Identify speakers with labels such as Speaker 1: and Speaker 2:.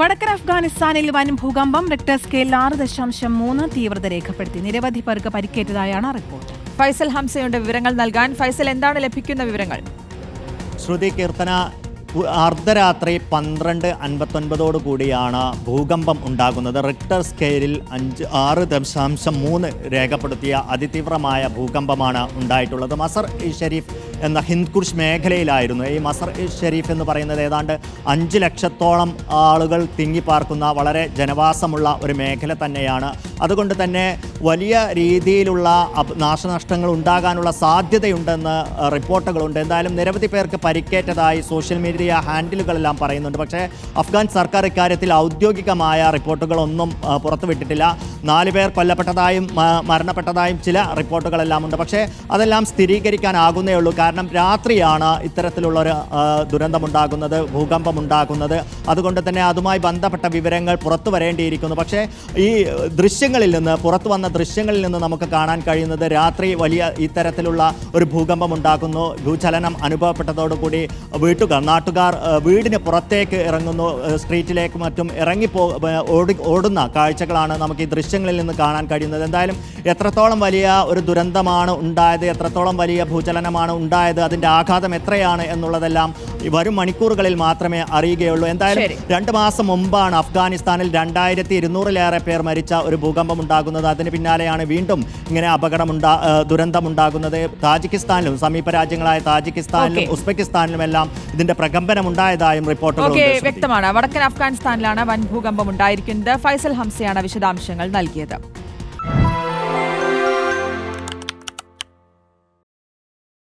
Speaker 1: വടക്കൻ അഫ്ഗാനിസ്ഥാനിൽ വൻ ഭൂകമ്പം. റിക്ടർ സ്കെയിൽ 6.3 തീവ്രത രേഖപ്പെടുത്തി. നിരവധി പേർക്ക് പരിക്കേറ്റതായാണ് റിപ്പോർട്ട്.
Speaker 2: ഫൈസൽ ഹംസയുടെ വിവരങ്ങൾ നൽകാൻ. ഫൈസൽ, എന്താണ് ലഭിക്കുന്ന വിവരങ്ങൾ?
Speaker 3: ശ്രുതി കീർത്തന, അർദ്ധരാത്രി 12:59 കൂടിയാണ് ഭൂകമ്പം ഉണ്ടാകുന്നത്. റിക്ടർ സ്കെയിലിൽ 6.3 രേഖപ്പെടുത്തിയ അതിതീവ്രമായ ഭൂകമ്പമാണ് ഉണ്ടായിട്ടുള്ളത്. മസർ ഇ ഷെരീഫ് എന്ന ഹിന്ദ്കുഷ് മേഖലയിലായിരുന്നു. ഈ മസർ ഇ ഷെരീഫ് എന്ന് പറയുന്നത് ഏതാണ്ട് 5 ലക്ഷത്തോളം ആളുകൾ തിങ്ങിപ്പാർക്കുന്ന വളരെ ജനവാസമുള്ള ഒരു മേഖല തന്നെയാണ്. അതുകൊണ്ട് തന്നെ വലിയ രീതിയിലുള്ള നാശനഷ്ടങ്ങൾ ഉണ്ടാകാനുള്ള സാധ്യതയുണ്ടെന്ന് റിപ്പോർട്ടുകളുണ്ട്. എന്തായാലും നിരവധി പേർക്ക് പരിക്കേറ്റതായി സോഷ്യൽ മീഡിയ ഹാൻഡിലുകളെല്ലാം പറയുന്നുണ്ട്. പക്ഷേ അഫ്ഗാൻ സർക്കാർ ഇക്കാര്യത്തിൽ ഔദ്യോഗികമായ റിപ്പോർട്ടുകളൊന്നും പുറത്തുവിട്ടിട്ടില്ല. 4 പേർ കൊല്ലപ്പെട്ടതായും മരണപ്പെട്ടതായും ചില റിപ്പോർട്ടുകളെല്ലാം ഉണ്ട്. പക്ഷേ അതെല്ലാം സ്ഥിരീകരിക്കാനാകുന്നേ ഉള്ളൂ. കാരണം രാത്രിയാണ് ഇത്തരത്തിലുള്ളൊരു ദുരന്തമുണ്ടാകുന്നത്, ഭൂകമ്പമുണ്ടാകുന്നത്. അതുകൊണ്ട് തന്നെ അതുമായി ബന്ധപ്പെട്ട വിവരങ്ങൾ പുറത്തു വരേണ്ടിയിരിക്കുന്നു. പക്ഷേ ഈ പുറത്തു വന്ന ദൃശ്യങ്ങളിൽ നിന്ന് നമുക്ക് കാണാൻ കഴിയുന്നത് രാത്രി വലിയ ഇത്തരത്തിലുള്ള ഒരു ഭൂകമ്പം ഉണ്ടാകുന്നു. ഭൂചലനം അനുഭവപ്പെട്ടതോടുകൂടി നാട്ടുകാർ വീടിന് പുറത്തേക്ക് ഇറങ്ങുന്നു, സ്ട്രീറ്റിലേക്ക് മറ്റും ഓടുന്ന കാഴ്ചകളാണ് നമുക്ക് ഈ ദൃശ്യങ്ങളിൽ നിന്ന് കാണാൻ കഴിയുന്നത്. എന്തായാലും എത്രത്തോളം വലിയ ഒരു ദുരന്തമാണ് ഉണ്ടായത്, എത്രത്തോളം വലിയ ഭൂചലനമാണ് ഉണ്ടായത്, അതിൻ്റെ ആഘാതം എത്രയാണ് എന്നുള്ളതെല്ലാം വരും മണിക്കൂറുകളിൽ മാത്രമേ അറിയുകയുള്ളൂ. എന്തായാലും 2 മാസം മുമ്പാണ് അഫ്ഗാനിസ്ഥാനിൽ 2200-ലേറെ പേർ മരിച്ച ഒരു ഭൂകമ്പം ഉണ്ടാകുന്നത്. അതിന് പിന്നാലെയാണ് വീണ്ടും ഇങ്ങനെ ദുരന്തമുണ്ടാകുന്നത്. താജിക്കിസ്ഥാനിലും സമീപ രാജ്യങ്ങളായ താജിക്കിസ്ഥാനിലും ഉസ്ബെക്കിസ്ഥാനിലുമെല്ലാം ഇതിന്റെ പ്രകമ്പനമുണ്ടായതായും റിപ്പോർട്ടുകൾ
Speaker 2: വ്യക്തമാണ്. വടക്കൻ അഫ്ഗാനിസ്ഥാനിലാണ് വൻ ഭൂകമ്പം ഉണ്ടായിരിക്കുന്നത്. ഫൈസൽ ഹംസയാണ് വിശദാംശങ്ങൾ നൽകിയത്.